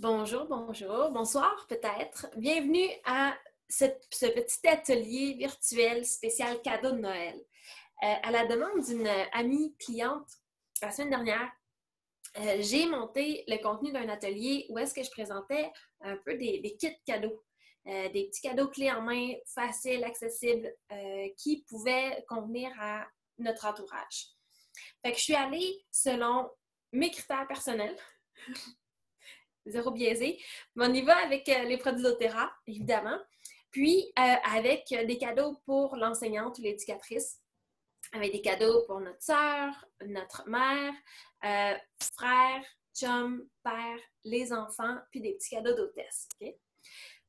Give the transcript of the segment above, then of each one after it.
Bonjour, bonjour, bonsoir peut-être. Bienvenue à ce petit atelier virtuel spécial cadeau de Noël. À la demande d'une amie cliente, la semaine dernière, j'ai monté le contenu d'un atelier où est-ce que je présentais un peu des kits cadeaux. Des petits cadeaux clés en main, faciles, accessibles, qui pouvaient convenir à notre entourage. Fait que je suis allée selon mes critères personnels, zéro biaisé. Mais on y va avec les produits doTERRA, évidemment. Puis, avec des cadeaux pour l'enseignante ou l'éducatrice, avec des cadeaux pour notre sœur, notre mère, frère, chum, père, les enfants, puis des petits cadeaux d'hôtesse. Okay?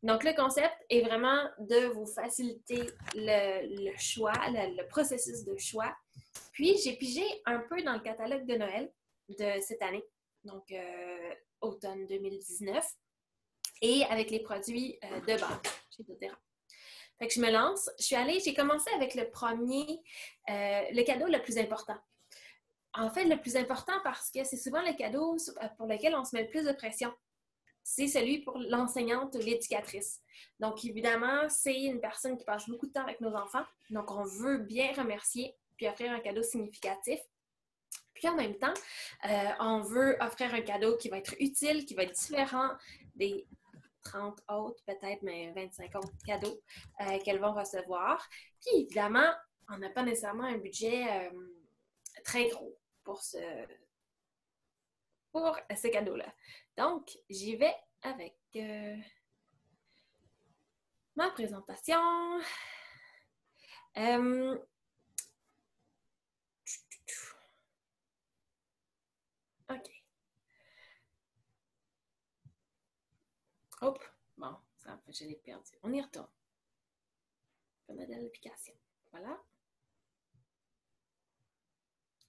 Donc, le concept est vraiment de vous faciliter le choix, le processus de choix. Puis, j'ai pigé un peu dans le catalogue de Noël de cette année, donc automne 2019, et avec les produits de base chez doTERRA. Fait que je me lance. J'ai commencé avec le premier, le cadeau le plus important. En fait, le plus important parce que c'est souvent le cadeau pour lequel on se met le plus de pression. C'est celui pour l'enseignante ou l'éducatrice. Donc, évidemment, c'est une personne qui passe beaucoup de temps avec nos enfants. Donc, on veut bien remercier puis offrir un cadeau significatif. Puis en même temps, on veut offrir un cadeau qui va être utile, qui va être différent des 30 autres, peut-être, mais 25 autres cadeaux qu'elles vont recevoir. Puis évidemment, on n'a pas nécessairement un budget très gros pour ce cadeau-là. Donc, j'y vais avec ma présentation. OK. Hop, bon, je l'ai perdu. On y retourne. Le modèle d'application. Voilà.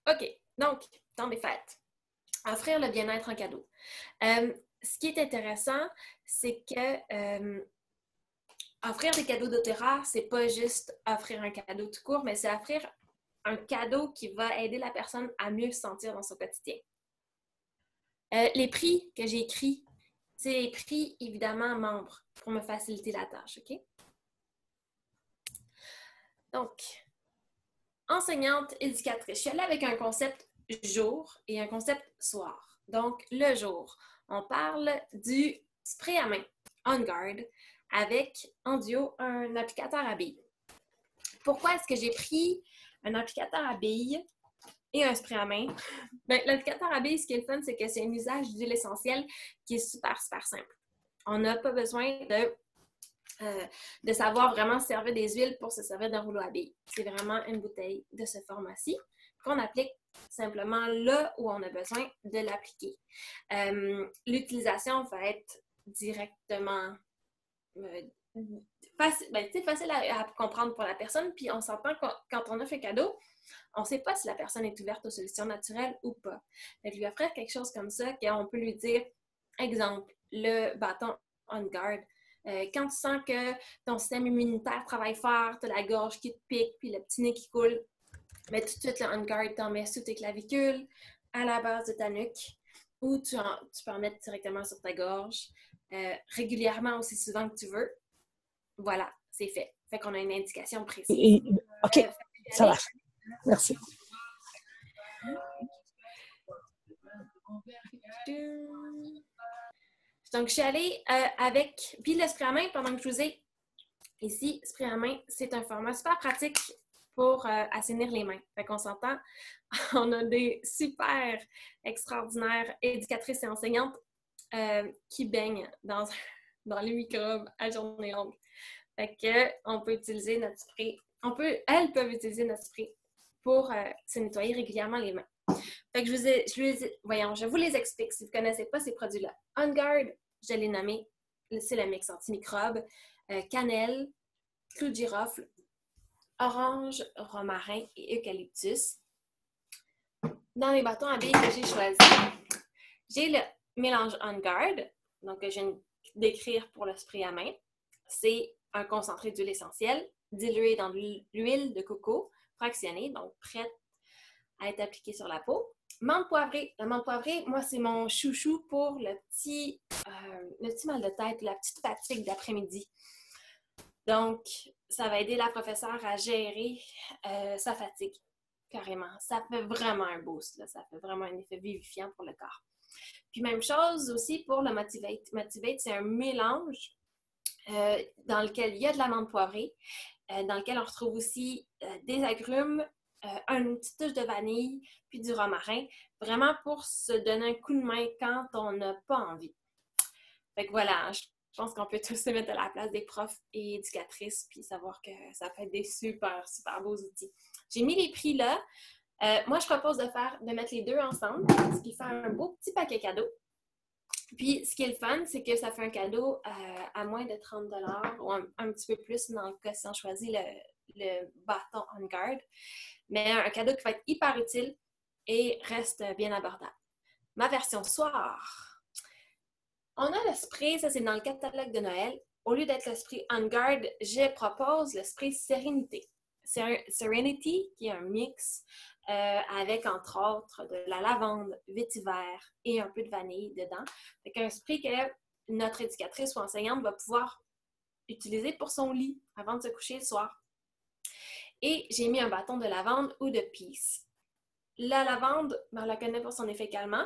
OK, donc, temps des fêtes. Offrir le bien-être en cadeau. Ce qui est intéressant, c'est que offrir des cadeaux doTERRA, c'est pas juste offrir un cadeau tout court, mais c'est offrir un cadeau qui va aider la personne à mieux se sentir dans son quotidien. Les prix que j'ai écrits, c'est les prix, évidemment, membres pour me faciliter la tâche, OK? Donc, enseignante, éducatrice. Je suis allée avec un concept jour et un concept soir. Donc, le jour, on parle du spray à main On Guard avec, en duo, un applicateur à billes. Pourquoi est-ce que j'ai pris un applicateur à billes et un spray à main? Bien, l'applicateur à billes, ce qui est le fun, c'est que c'est un usage d'huile essentielle qui est super, super simple. On n'a pas besoin de savoir vraiment se servir des huiles pour se servir d'un rouleau à billes. C'est vraiment une bouteille de ce format-ci qu'on applique simplement là où on a besoin de l'appliquer. L'utilisation va être directement facile à comprendre pour la personne, puis on s'entend quand on offre un cadeau, on ne sait pas si la personne est ouverte aux solutions naturelles ou pas. Donc, lui offrir quelque chose comme ça, qu'on peut lui dire, exemple, le bâton On Guard. Quand tu sens que ton système immunitaire travaille fort, tu as la gorge qui te pique, puis le petit nez qui coule, mais tout de suite, le On Guard, tu en mets sous tes clavicules, à la base de ta nuque, ou tu peux en mettre directement sur ta gorge, régulièrement aussi souvent que tu veux. Voilà, c'est fait. Fait qu'on a une indication précise. OK, ça marche. Merci. Donc, je suis allée avec... Puis le spray à main, pendant que je vous ai ici, spray à main, c'est un format super pratique pour assainir les mains. Fait qu'on s'entend, on a des super extraordinaires éducatrices et enseignantes qui baignent dans les microbes à journée longue. Fait qu'on peut utiliser notre spray. Elles peuvent utiliser notre spray pour se nettoyer régulièrement les mains. Fait que je vous les explique si vous ne connaissez pas ces produits-là. On Guard, je l'ai nommé, c'est le mix antimicrobe, cannelle, clou de girofle, orange, romarin et eucalyptus. Dans les bâtons à billes que j'ai choisis, j'ai le mélange On Guard, donc que je viens de décrire pour le spray à main. C'est un concentré d'huile essentielle dilué dans l'huile de coco fractionnée, donc prête à être appliquée sur la peau. Menthe poivrée. La menthe poivrée, moi, c'est mon chouchou pour le petit mal de tête, la petite fatigue d'après-midi. Donc, ça va aider la professeure à gérer sa fatigue, carrément. Ça fait vraiment un boost, là. Ça fait vraiment un effet vivifiant pour le corps. Puis même chose aussi pour le Motivate. Motivate, c'est un mélange dans lequel il y a de la menthe poivrée, dans lequel on retrouve aussi des agrumes, une petite touche de vanille, puis du romarin, vraiment pour se donner un coup de main quand on n'a pas envie. Fait que voilà, je pense qu'on peut tous se mettre à la place des profs et éducatrices, puis savoir que ça peut être des super, super beaux outils. J'ai mis les prix là. Moi, je propose de mettre les deux ensemble, ce qui fait un beau petit paquet cadeau. Puis, ce qui est le fun, c'est que ça fait un cadeau à moins de 30 ou un petit peu plus dans le cas si on choisit le bâton On Guard. Mais un cadeau qui va être hyper utile et reste bien abordable. Ma version soir. On a le spray, ça c'est dans le catalogue de Noël. Au lieu d'être le spray On Guard, je propose le spray Sérénité. Serenity, qui est un mix avec, entre autres, de la lavande, vétiver et un peu de vanille dedans. C'est un spray que notre éducatrice ou enseignante va pouvoir utiliser pour son lit avant de se coucher le soir. Et j'ai mis un bâton de lavande ou de peace. La lavande, on la connaît pour son effet calmant,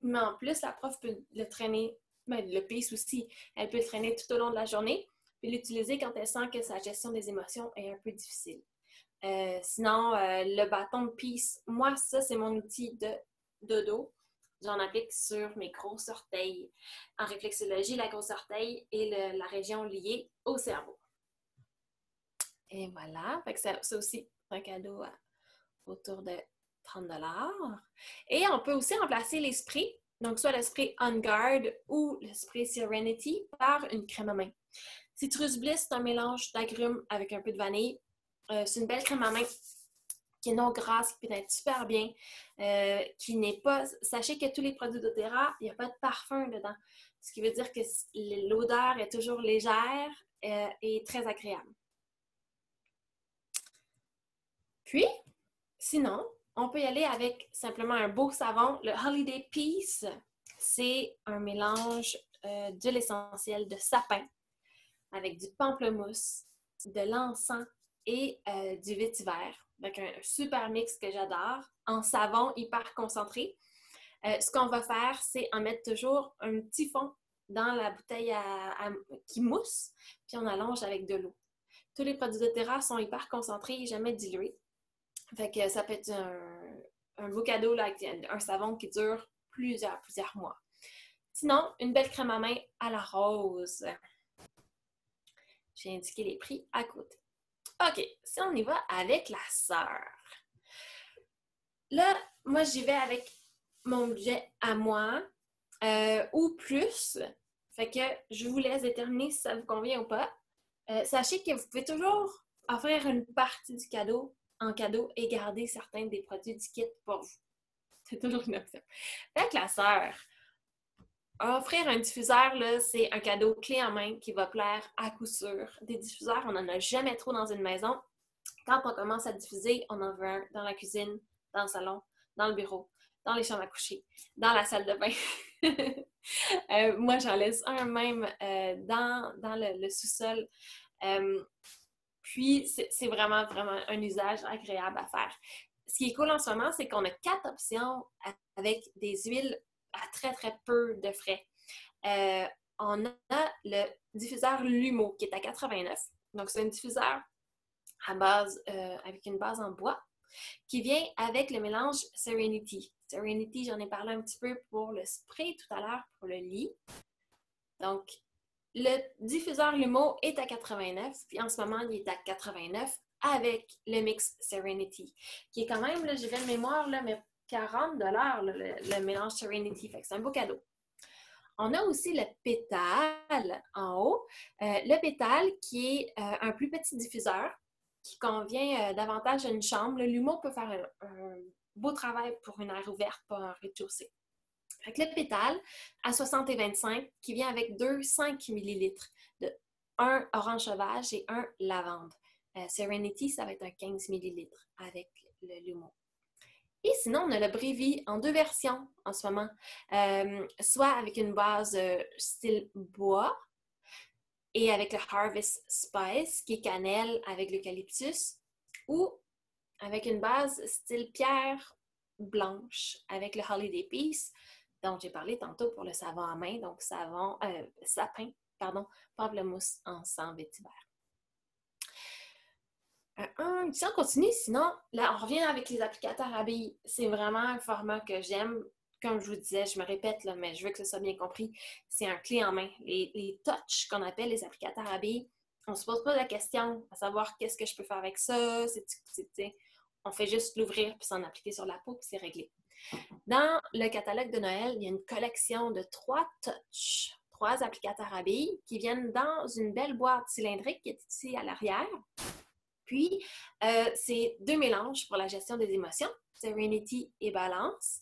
mais en plus, la prof peut le traîner, le peace aussi, elle peut le traîner tout au long de la journée, puis l'utiliser quand elle sent que sa gestion des émotions est un peu difficile. Sinon, le bâton de peace, moi, ça, c'est mon outil de dodo. J'en applique sur mes gros orteils. En réflexologie, la grosse orteil est la région liée au cerveau. Et voilà, fait que ça aussi, c'est un cadeau autour de 30 $. Et on peut aussi remplacer les sprays, donc soit le spray On Guard ou le spray Serenity, par une crème à main. Citrus Bliss, c'est un mélange d'agrumes avec un peu de vanille. C'est une belle crème à main qui est non grasse, qui peut être super bien, qui n'est pas... Sachez que tous les produits d'Otera, il n'y a pas de parfum dedans. Ce qui veut dire que l'odeur est toujours légère et très agréable. Puis, sinon, on peut y aller avec simplement un beau savon. Le Holiday Peace, c'est un mélange d'huile essentielle de sapin avec du pamplemousse, de l'encens et du vétiver. Donc, un super mix que j'adore, en savon hyper concentré. Ce qu'on va faire, c'est en mettre toujours un petit fond dans la bouteille qui mousse, puis on allonge avec de l'eau. Tous les produits d'Otera sont hyper concentrés et jamais dilués. Fait que ça peut être un beau cadeau là, avec un savon qui dure plusieurs mois. Sinon, une belle crème à main à la rose. J'ai indiqué les prix à côté. OK, si on y va avec la sœur. Là, moi, j'y vais avec mon budget à moi ou plus. Fait que je vous laisse déterminer si ça vous convient ou pas. Sachez que vous pouvez toujours offrir une partie du cadeau en cadeau et garder certains des produits du kit pour vous. C'est toujours une option. Fait que la sœur, offrir un diffuseur, là, c'est un cadeau clé en main qui va plaire à coup sûr. Des diffuseurs, on n'en a jamais trop dans une maison. Quand on commence à diffuser, on en veut un dans la cuisine, dans le salon, dans le bureau, dans les chambres à coucher, dans la salle de bain. Moi, j'en laisse un même dans le sous-sol. Puis, c'est vraiment, vraiment un usage agréable à faire. Ce qui est cool en ce moment, c'est qu'on a 4 options avec des huiles à très, très peu de frais. On a le diffuseur Lumo qui est à 89. Donc, c'est un diffuseur à base, avec une base en bois qui vient avec le mélange Serenity. Serenity, j'en ai parlé un petit peu pour le spray tout à l'heure pour le lit. Donc, le diffuseur Lumo est à 89, puis en ce moment, il est à 89 avec le mix Serenity, qui est quand même, là, j'ai fait de mémoire, là, mais 40 $ le mélange Serenity. Fait que c'est un beau cadeau. On a aussi le pétale en haut. Le pétale qui est un plus petit diffuseur qui convient davantage à une chambre. Le Lumo peut faire un beau travail pour une aire ouverte, pas un rez-de-chaussée. Avec le pétale à 60 et 25 qui vient avec 5 ml de un orange sauvage et un lavande. Serenity, ça va être un 15 ml avec le Lumo. Et sinon, on a le Brévi en 2 versions en ce moment. Soit avec une base style bois et avec le Harvest Spice, qui est cannelle avec l'eucalyptus, ou avec une base style pierre blanche avec le Holiday Peace, dont j'ai parlé tantôt pour le savon à main, donc sapin, pamplemousse en sang vétiver. Si on continue, sinon, là, on revient avec les applicateurs à billes. C'est vraiment un format que j'aime. Comme je vous disais, je me répète, là, mais je veux que ce soit bien compris. C'est un clé en main. Les touch qu'on appelle les applicateurs à billes, on ne se pose pas la question à savoir qu'est-ce que je peux faire avec ça. On fait juste l'ouvrir puis s'en appliquer sur la peau puis c'est réglé. Dans le catalogue de Noël, il y a une collection de 3 touch, 3 applicateurs à billes qui viennent dans une belle boîte cylindrique qui est ici à l'arrière. Puis, c'est 2 mélanges pour la gestion des émotions, Serenity et Balance,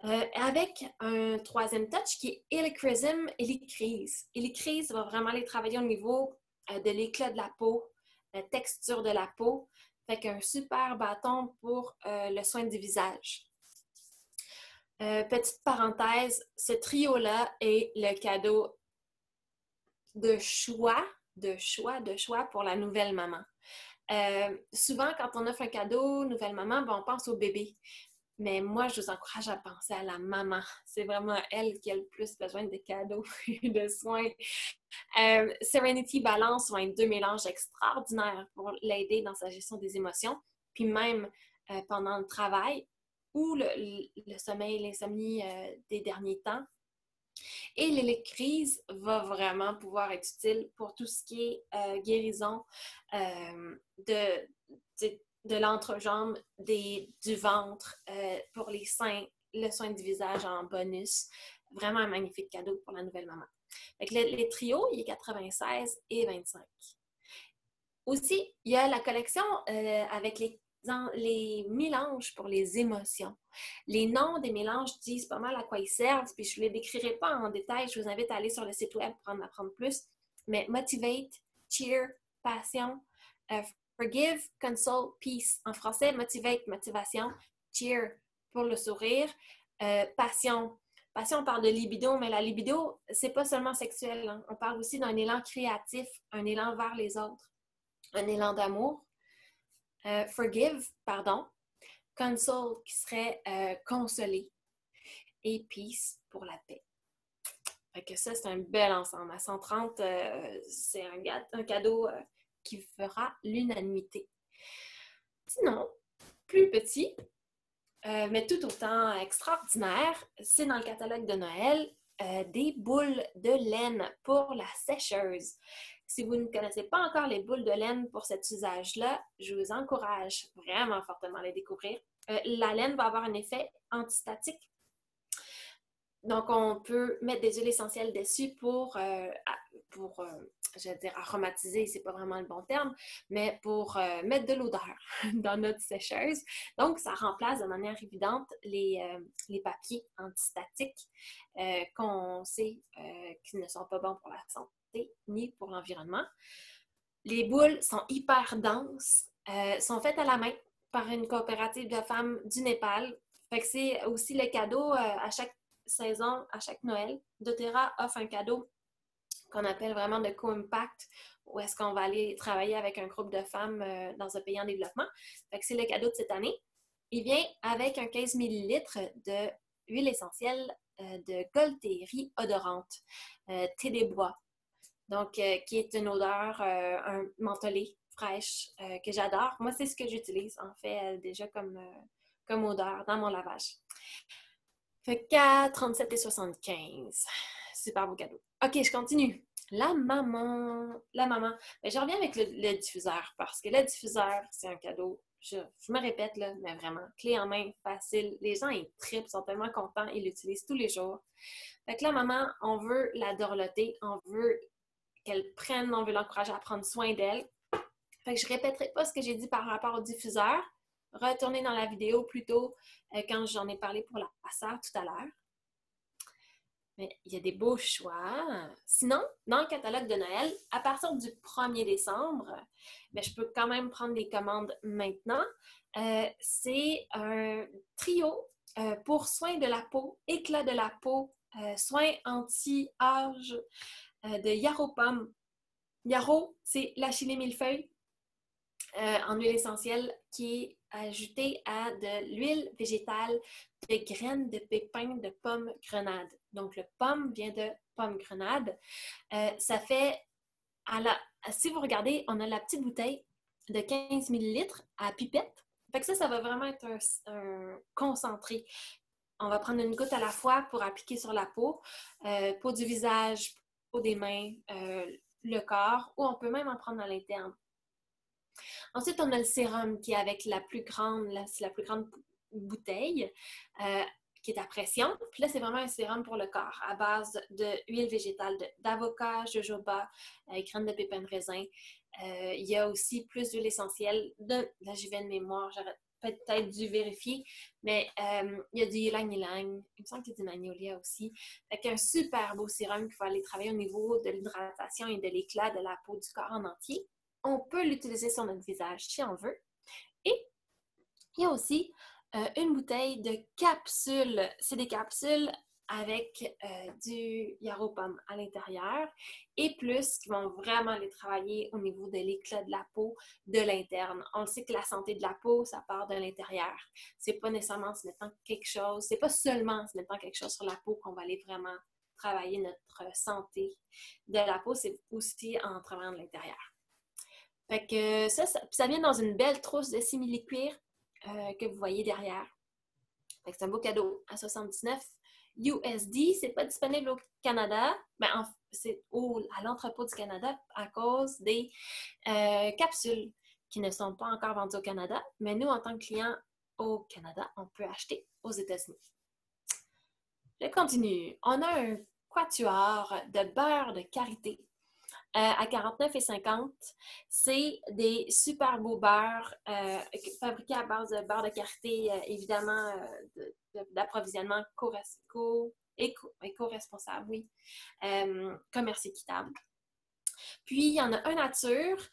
avec un 3e touch qui est Helichrysm Helichrys. Helichrys va vraiment aller travailler au niveau de l'éclat de la peau, la texture de la peau, fait qu'un super bâton pour le soin du visage. Petite parenthèse, ce trio-là est le cadeau de choix pour la nouvelle maman. Souvent, quand on offre un cadeau, nouvelle maman, on pense au bébé. Mais moi, je vous encourage à penser à la maman. C'est vraiment elle qui a le plus besoin de cadeaux et de soins. Serenity Balance vont être 2 mélanges extraordinaires pour l'aider dans sa gestion des émotions, puis même pendant le travail ou le sommeil, l'insomnie des derniers temps. Et l'hélicryse va vraiment pouvoir être utile pour tout ce qui est guérison de l'entrejambe, du ventre, pour les seins, le soin du visage en bonus. Vraiment un magnifique cadeau pour la nouvelle maman. Fait que les trios, il est 96 et 25. Aussi, il y a la collection avec les mélanges pour les émotions. Les noms des mélanges disent pas mal à quoi ils servent, puis je ne les décrirai pas en détail. Je vous invite à aller sur le site web pour en apprendre plus. Mais Motivate, Cheer, Passion, Forgive, Console, Peace. En français, Motivate, motivation. Cheer, pour le sourire. Passion. Passion, on parle de libido, mais la libido, c'est pas seulement sexuel. Hein. On parle aussi d'un élan créatif, un élan vers les autres, un élan d'amour. Forgive, pardon. Console, qui serait consoler. Et Peace, pour la paix. Fait que ça, c'est un bel ensemble. À 130, c'est un cadeau qui fera l'unanimité. Sinon, plus petit, mais tout autant extraordinaire, c'est dans le catalogue de Noël des boules de laine pour la sécheuse. Si vous ne connaissez pas encore les boules de laine pour cet usage-là, je vous encourage vraiment fortement à les découvrir. La laine va avoir un effet antistatique. Donc, on peut mettre des huiles essentielles dessus pour je veux dire, aromatiser, c'est pas vraiment le bon terme, mais pour mettre de l'odeur dans notre sécheuse. Donc, ça remplace de manière évidente les papiers antistatiques qu'on sait qu'ils ne sont pas bons pour la santé ni pour l'environnement. Les boules sont hyper denses, sont faites à la main par une coopérative de femmes du Népal. Fait que c'est aussi le cadeau à chaque saison, à chaque Noël. doTERRA offre un cadeau qu'on appelle vraiment de co-impact, où est-ce qu'on va aller travailler avec un groupe de femmes dans un pays en développement. Fait que c'est le cadeau de cette année. Il vient avec un 15 ml d'huile essentielle de Golterie odorante, thé des bois. Donc, qui est une odeur un mentholée, fraîche, que j'adore. Moi, c'est ce que j'utilise, en fait, déjà comme odeur dans mon lavage. Fait qu'à 37,75. Super beau cadeau. OK, je continue. La maman. Ben, je reviens avec le diffuseur parce que le diffuseur, c'est un cadeau. Je me répète, là, mais vraiment, clé en main, facile. Les gens, ils trippent, sont tellement contents, ils l'utilisent tous les jours. Fait que la maman, on veut la dorloter, on veut qu'elle prenne, on veut l'encourager à prendre soin d'elle. Fait que je ne répéterai pas ce que j'ai dit par rapport au diffuseur. Retournez dans la vidéo plutôt quand j'en ai parlé pour la passeur tout à l'heure. Mais il y a des beaux choix. Sinon, dans le catalogue de Noël, à partir du 1er décembre, ben, je peux quand même prendre les commandes maintenant. C'est un trio pour soins de la peau, éclat de la peau, soins anti-âge de Yarrow Pomme. Yarrow, c'est l'achillée millefeuille en huile essentielle qui est ajoutée à de l'huile végétale de graines de pépins de pomme grenade. Donc, le pomme vient de pomme grenade. Ça fait, si vous regardez, on a la petite bouteille de 15 millilitres à pipette. Fait que ça va vraiment être un concentré. On va prendre une goutte à la fois pour appliquer sur la peau, peau du visage, peau des mains, le corps, ou on peut même en prendre à l'interne. Ensuite, on a le sérum qui est avec la plus grande bouteille qui est à pression. Puis là, c'est vraiment un sérum pour le corps à base d'huile végétale d'avocat, jojoba, graines de pépins de raisin. Il y a aussi plus d'huile essentielle. Là, j'y vais de mémoire, j'aurais peut-être dû vérifier, mais il y a du ylang-ylang. Il me semble qu'il y a du magnolia aussi. Fait un super beau sérum qui va aller travailler au niveau de l'hydratation et de l'éclat de la peau du corps en entier. On peut l'utiliser sur notre visage si on veut. Et il y a aussi une bouteille de capsules. C'est des capsules avec du Yarrow Pomme à l'intérieur et plus qui vont vraiment aller travailler au niveau de l'éclat de la peau de l'interne. On sait que la santé de la peau, ça part de l'intérieur. C'est pas nécessairement en se mettant quelque chose, c'est pas seulement en se mettant quelque chose sur la peau qu'on va aller vraiment travailler notre santé de la peau, c'est aussi en travaillant de l'intérieur. Fait que ça vient dans une belle trousse de simili-cuir que vous voyez derrière. Fait que c'est un beau cadeau à 79 USD. C'est pas disponible au Canada, mais c'est à l'entrepôt du Canada à cause des capsules qui ne sont pas encore vendues au Canada. Mais nous, en tant que client au Canada, on peut acheter aux États-Unis. Je continue. On a un quatuor de beurre de karité. À 49,50 $. C'est des super beaux beurres fabriqués à base de beurre de karité, évidemment d'approvisionnement éco-responsable, oui, commerce équitable. Puis, il y en a un nature,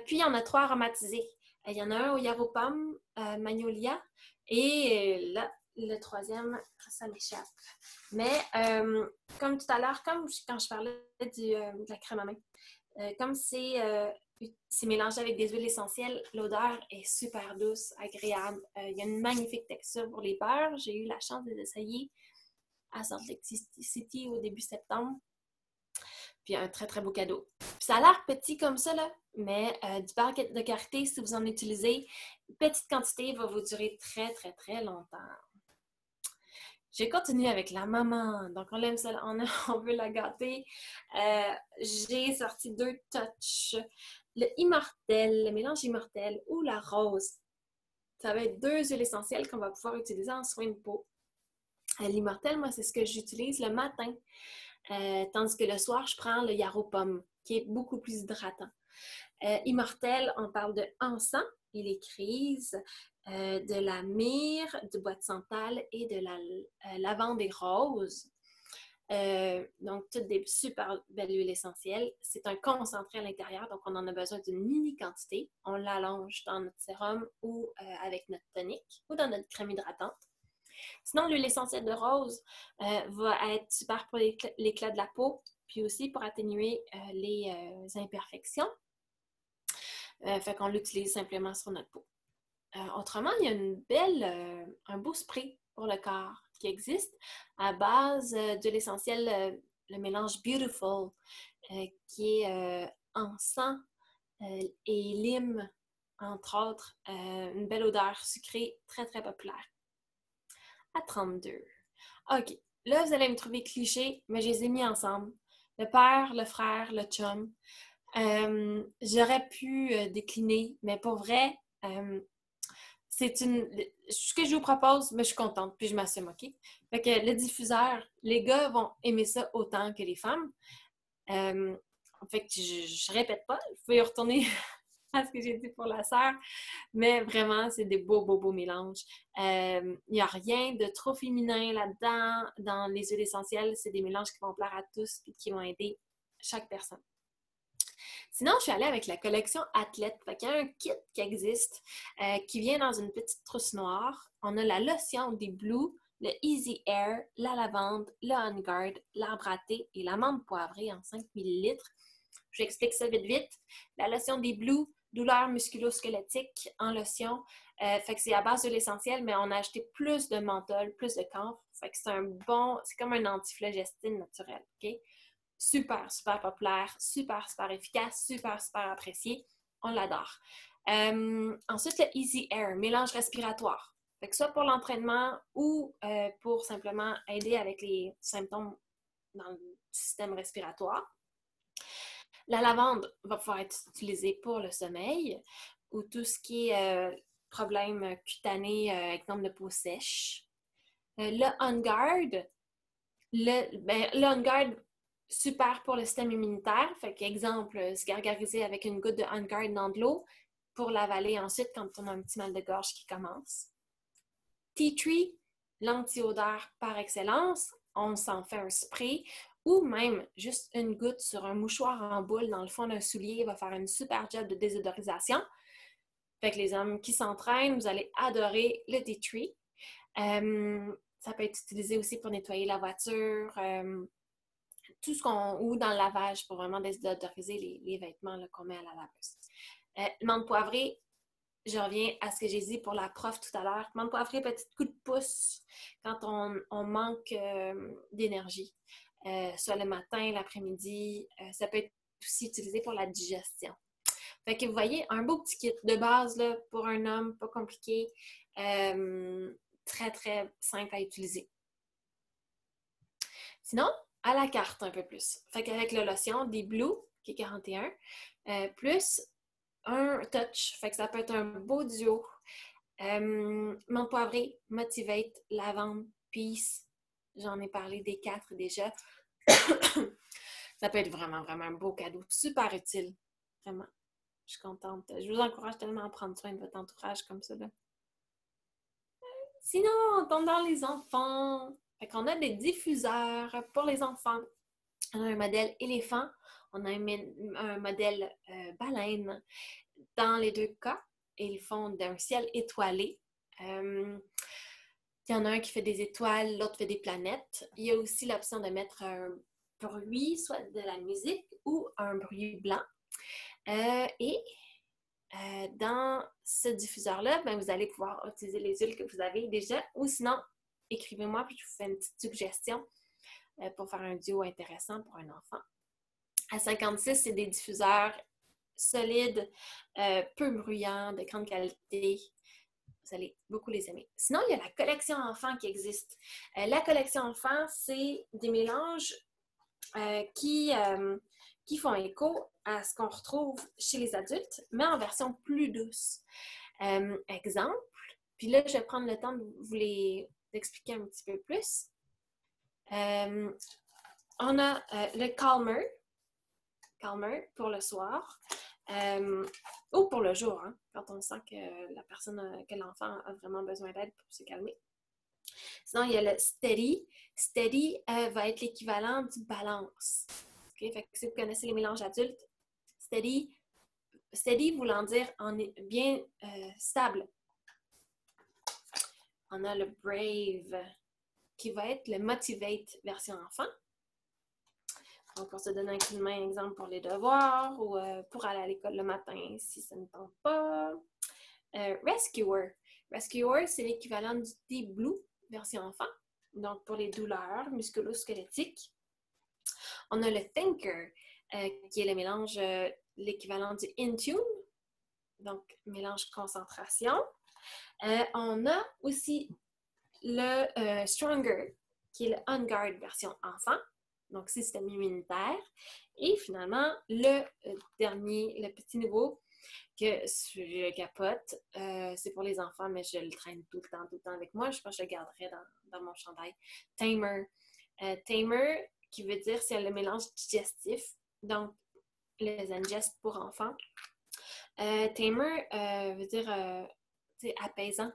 puis il y en a 3 aromatisés. Il y en a un au Yarrow Pomme, Magnolia, et là, le 3e, ça m'échappe. Mais comme tout à l'heure, comme quand je parlais de la crème à main, comme c'est mélangé avec des huiles essentielles, l'odeur est super douce, agréable. Il y a une magnifique texture pour les beurres. J'ai eu la chance de les essayer à Salt Lake City au début septembre. Puis un très très beau cadeau. Puis ça a l'air petit comme ça, là, mais du beurre de karité, si vous en utilisez, une petite quantité va vous durer très très très longtemps. J'ai continué avec la maman. Donc, on l'aime ça, on veut la gâter. J'ai sorti 2 touches. Le Immortel, le mélange Immortel ou la rose. Ça va être 2 huiles essentielles qu'on va pouvoir utiliser en soin de peau. L'Immortel, moi, c'est ce que j'utilise le matin. Tandis que le soir, je prends le Yarrow Pomme, qui est beaucoup plus hydratant. Immortel, on parle de encens et les crises, de la myrrhe, du bois de santal et de la lavande et rose. Donc, toutes des super belles huiles essentielles. C'est un concentré à l'intérieur, donc on en a besoin d'une mini quantité. On l'allonge dans notre sérum ou avec notre tonique ou dans notre crème hydratante. Sinon, l'huile essentielle de rose va être super pour l'éclat de la peau, puis aussi pour atténuer les imperfections. Fait qu'on l'utilise simplement sur notre peau. Autrement, il y a un beau spray pour le corps qui existe à base de l'essentiel, le mélange Beautiful, qui est encens et lime, entre autres. Une belle odeur sucrée, très, très populaire. À 32. OK. Là, vous allez me trouver cliché, mais je les ai mis ensemble. Le père, le frère, le chum. J'aurais pu décliner, mais pour vrai, ce que je vous propose, mais je suis contente, puis je m'assume, OK? Fait que le diffuseur, les gars vont aimer ça autant que les femmes. Fait que je répète pas, il faut y retourner à ce que j'ai dit pour la sœur. Mais vraiment, c'est des beaux, beaux, beaux mélanges. Il n'y a rien de trop féminin là-dedans. Dans les huiles essentielles, c'est des mélanges qui vont plaire à tous et qui vont aider chaque personne. Sinon, je suis allée avec la collection Athlète. Fait qu'il y a un kit qui existe qui vient dans une petite trousse noire. On a la lotion des Blue, le Easy Air, la lavande, le On Guard, l'arbre à thé et l'amande poivrée en 5 ml. J'explique ça vite, vite. La lotion des Blue, douleur musculo-squelettique en lotion. Fait que c'est à base de l'essentiel, mais on a acheté plus de menthol, plus de camphre. Fait que c'est comme un antiflogestine naturel, OK? Super, super populaire, super, super efficace, super, super apprécié. On l'adore. Ensuite, le Easy Air, mélange respiratoire. Fait que soit pour l'entraînement ou pour simplement aider avec les symptômes dans le système respiratoire. La lavande va pouvoir être utilisée pour le sommeil ou tout ce qui est problème cutané, exemple de peau sèche. Le On Guard, le On Guard, super pour le système immunitaire. Fait qu'exemple, se gargariser avec une goutte de On Guard dans de l'eau pour l'avaler ensuite quand on a un petit mal de gorge qui commence. Tea Tree, l'anti-odeur par excellence. On s'en fait un spray ou même juste une goutte sur un mouchoir en boule dans le fond d'un soulier va faire une super job de désodorisation. Fait que les hommes qui s'entraînent, vous allez adorer le Tea Tree. Ça peut être utilisé aussi pour nettoyer la voiture, tout ce ou dans le lavage pour vraiment désodoriser les vêtements là, qu'on met à la laveuse. Menthe poivrée, je reviens à ce que j'ai dit pour la prof tout à l'heure. Menthe poivrée, petit coup de pouce quand on manque d'énergie. Soit le matin, l'après-midi. Ça peut être aussi utilisé pour la digestion. Fait que vous voyez, un beau petit kit de base là, pour un homme, pas compliqué. Très, très simple à utiliser. Sinon, à la carte un peu plus. Fait qu'avec la lotion des Blue, qui est 41, plus un touch. Fait que ça peut être un beau duo. Menthe poivrée, Motivate, lavande, Peace. J'en ai parlé des 4 déjà. Ça peut être vraiment, vraiment un beau cadeau. Super utile. Vraiment. Je suis contente. Je vous encourage tellement à prendre soin de votre entourage comme ça. Là. Sinon, on tombe dans les enfants. Fait qu'on a des diffuseurs pour les enfants. On a un modèle éléphant. On a un modèle baleine. Dans les deux cas, ils font d'un ciel étoilé. Il y en a un qui fait des étoiles, l'autre fait des planètes. Il y a aussi l'option de mettre un bruit, soit de la musique ou un bruit blanc. Dans ce diffuseur-là, ben, vous allez pouvoir utiliser les huiles que vous avez déjà ou sinon, écrivez-moi puis je vous fais une petite suggestion pour faire un duo intéressant pour un enfant. À 56, c'est des diffuseurs solides, peu bruyants, de grande qualité. Vous allez beaucoup les aimer. Sinon, il y a la collection enfant qui existe. La collection enfant, c'est des mélanges qui font écho à ce qu'on retrouve chez les adultes, mais en version plus douce. Exemple, puis là, je vais prendre le temps de vous les expliquer un petit peu plus. On a le Calmer pour le soir ou pour le jour, hein, quand on sent que que l'enfant a vraiment besoin d'aide pour se calmer. Sinon, il y a le Steady. Steady va être l'équivalent du Balance. Okay? Fait que si vous connaissez les mélanges adultes, Steady voulant dire bien stable. On a le Brave, qui va être le Motivate version enfant. Donc, pour se donner un coup de main, exemple pour les devoirs ou pour aller à l'école le matin si ça ne tente pas. Rescuer. Rescuer, c'est l'équivalent du Deep Blue version enfant. Donc, pour les douleurs musculo-squelettiques. On a le Thinker, qui est le mélange, l'équivalent du Intune. Donc, mélange concentration. On a aussi le Stronger, qui est le On Guard version enfant. Donc, système immunitaire. Et finalement, le dernier, le petit nouveau, que je capote, c'est pour les enfants, mais je le traîne tout le temps avec moi. Je pense que je le garderai dans mon chandail. Tamer. Tamer, qui veut dire c'est le mélange digestif. Donc, les Zengest pour enfants. Tamer veut dire tu sais, apaisant.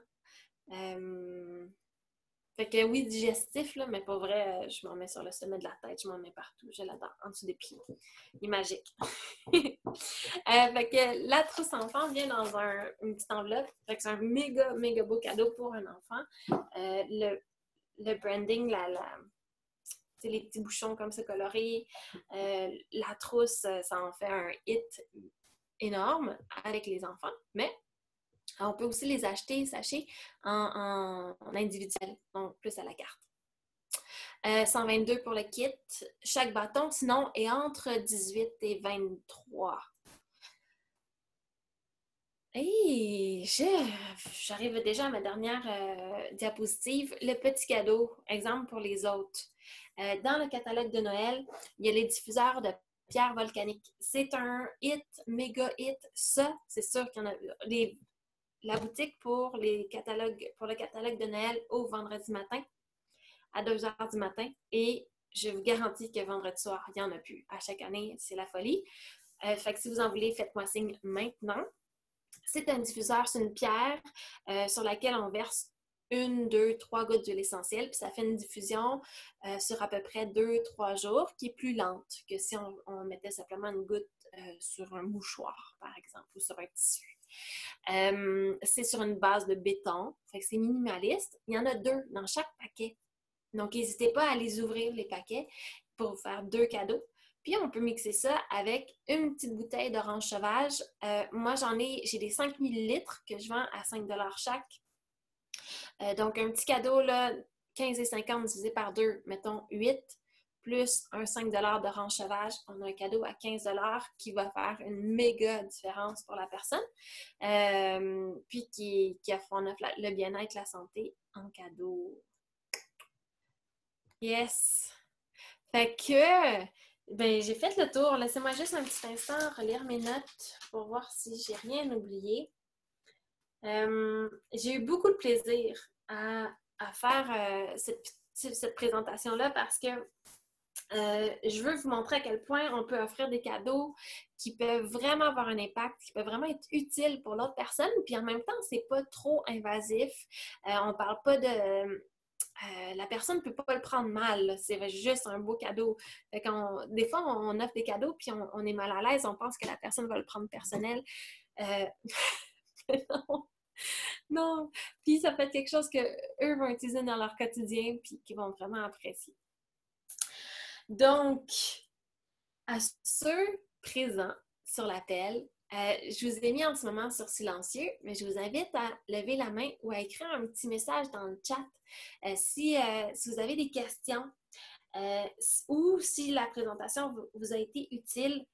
Fait que oui, digestif, là, mais pas vrai, je m'en mets sur le sommet de la tête, je m'en mets partout, je l'adore, en dessous des pieds. Il est magique. Fait que la trousse enfant vient dans une petite enveloppe. Fait que c'est un méga, méga beau cadeau pour un enfant. Le branding, les petits bouchons comme ça colorés, la trousse, ça en fait un hit énorme avec les enfants, mais on peut aussi les acheter, sachez, en individuel, donc plus à la carte. 122 pour le kit. Chaque bâton, sinon, est entre 18 et 23. Hey, j'arrive déjà à ma dernière diapositive. Le petit cadeau, exemple pour les autres. Dans le catalogue de Noël, il y a les diffuseurs de pierres volcaniques. C'est un hit, méga hit. Ça, c'est sûr qu'il y en a. La boutique pour le catalogue de Noël au vendredi matin à 2 heures du matin. Et je vous garantis que vendredi soir, il n'y en a plus. À chaque année, c'est la folie. Fait que si vous en voulez, faites-moi signe maintenant. C'est un diffuseur, c'est une pierre sur laquelle on verse 1, 2, 3 gouttes d'huile essentielle, puis ça fait une diffusion sur à peu près 2-3 jours, qui est plus lente que si on mettait simplement une goutte sur un mouchoir, par exemple, ou sur un tissu. C'est sur une base de béton, fait que c'est minimaliste. Il y en a 2 dans chaque paquet. Donc, n'hésitez pas à les ouvrir, les paquets, pour vous faire 2 cadeaux. Puis, on peut mixer ça avec une petite bouteille d'orange sauvage. Moi, j'ai des 5 millilitres que je vends à 5 chaque. Donc, un petit cadeau, là, 15,50 divisé par 2, mettons 8, plus un 5 d'orange sauvage. On a un cadeau à 15 qui va faire une méga différence pour la personne. Puis, qui offre le bien-être, la santé en cadeau. Yes! Fait que, ben, j'ai fait le tour. Laissez-moi juste un petit instant relire mes notes pour voir si j'ai rien oublié. J'ai eu beaucoup de plaisir à faire cette présentation-là parce que je veux vous montrer à quel point on peut offrir des cadeaux qui peuvent vraiment avoir un impact, qui peuvent vraiment être utiles pour l'autre personne, puis en même temps, c'est pas trop invasif. On parle pas de... la personne ne peut pas le prendre mal. C'est juste un beau cadeau. Fait des fois, on offre des cadeaux puis on est mal à l'aise. On pense que la personne va le prendre personnel. Non. Non. Puis ça peut être quelque chose qu'eux vont utiliser dans leur quotidien puis qu'ils vont vraiment apprécier. Donc, à ceux présents sur l'appel, je vous ai mis en ce moment sur silencieux, mais je vous invite à lever la main ou à écrire un petit message dans le chat si vous avez des questions ou si la présentation vous a été utile.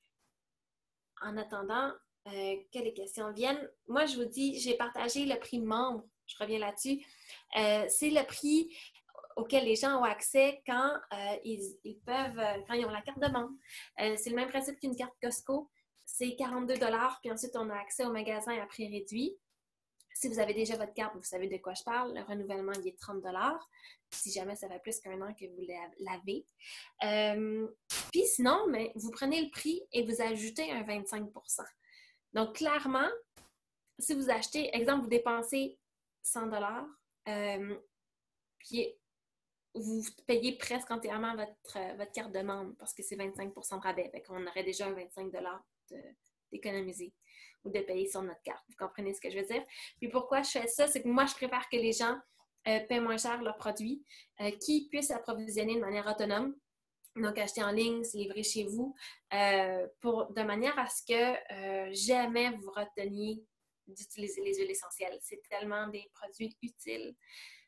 En attendant que les questions viennent, moi je vous dis, j'ai partagé le prix membre, je reviens là-dessus. C'est le prix auquel les gens ont accès quand ils peuvent, quand ils ont la carte de membre. C'est le même principe qu'une carte Costco. C'est 42 $, puis ensuite on a accès au magasin à prix réduit. Si vous avez déjà votre carte, vous savez de quoi je parle. Le renouvellement, il est 30 $, si jamais ça fait plus qu'un an que vous l'avez. Puis sinon, mais vous prenez le prix et vous ajoutez un 25 %. Donc, clairement, si vous achetez, exemple, vous dépensez 100 $, puis vous payez presque entièrement votre carte de membre parce que c'est 25 % de rabais. Fait qu'on aurait déjà un 25 $ d'économiser ou de payer sur notre carte. Vous comprenez ce que je veux dire? Puis pourquoi je fais ça? C'est que moi, je préfère que les gens paient moins cher leurs produits, qu'ils puissent approvisionner de manière autonome. Donc, acheter en ligne, se livrer chez vous, de manière à ce que jamais vous reteniez d'utiliser les huiles essentielles. C'est tellement des produits utiles,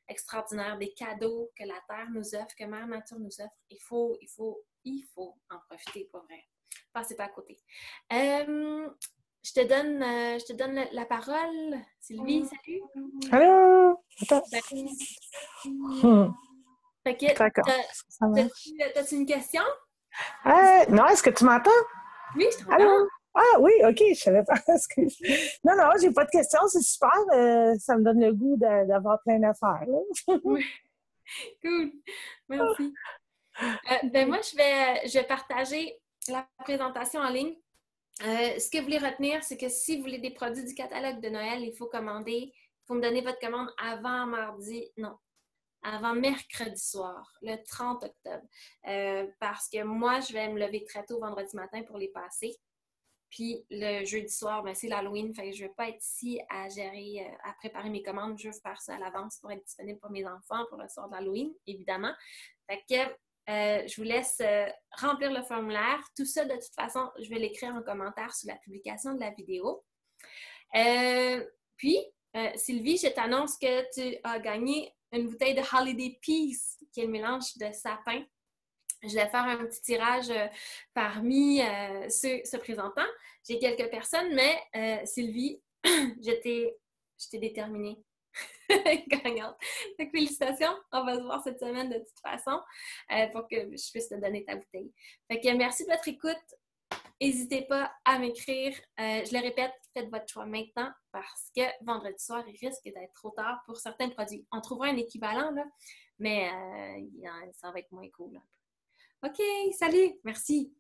extraordinaires, des cadeaux que la Terre nous offre, que Mère Nature nous offre. Il faut en profiter, pour vrai. Passez pas à côté. Je te donne la parole. Sylvie, salut! Allô? Attends. Fait que, D'accord. t'as-tu une question? Non, est-ce que tu m'entends? Oui, je t'entends. Allô? Ah oui, OK, je savais pas. Excuse. Non, j'ai pas de questions, c'est super. Ça me donne le goût d'avoir plein d'affaires. Oui. Cool. Merci. Ben moi, je vais partager la présentation en ligne. Ce que vous voulez retenir, c'est que si vous voulez des produits du catalogue de Noël, il faut commander, il faut me donner votre commande avant mercredi soir, le 30 octobre. Parce que moi, je vais me lever très tôt vendredi matin pour les passer. Puis le jeudi soir, ben, c'est l'Halloween, fait que je ne vais pas être ici à gérer, à préparer mes commandes. Je veux faire ça à l'avance pour être disponible pour mes enfants pour le soir de l'Halloween, évidemment. Fait que je vous laisse remplir le formulaire. Tout ça, de toute façon, je vais l'écrire en commentaire sous la publication de la vidéo. Puis, Sylvie, je t'annonce que tu as gagné une bouteille de Holiday Peace, qui est le mélange de sapin. Je vais faire un petit tirage parmi ceux se présentant. J'ai quelques personnes, mais Sylvie, je t'ai déterminée gagnante. Donc, félicitations. On va se voir cette semaine de toute façon pour que je puisse te donner ta bouteille. Fait que merci de votre écoute. N'hésitez pas à m'écrire. Je le répète, faites votre choix maintenant parce que vendredi soir, il risque d'être trop tard pour certains produits. On trouvera un équivalent, là, mais ça va être moins cool. OK, salut, merci.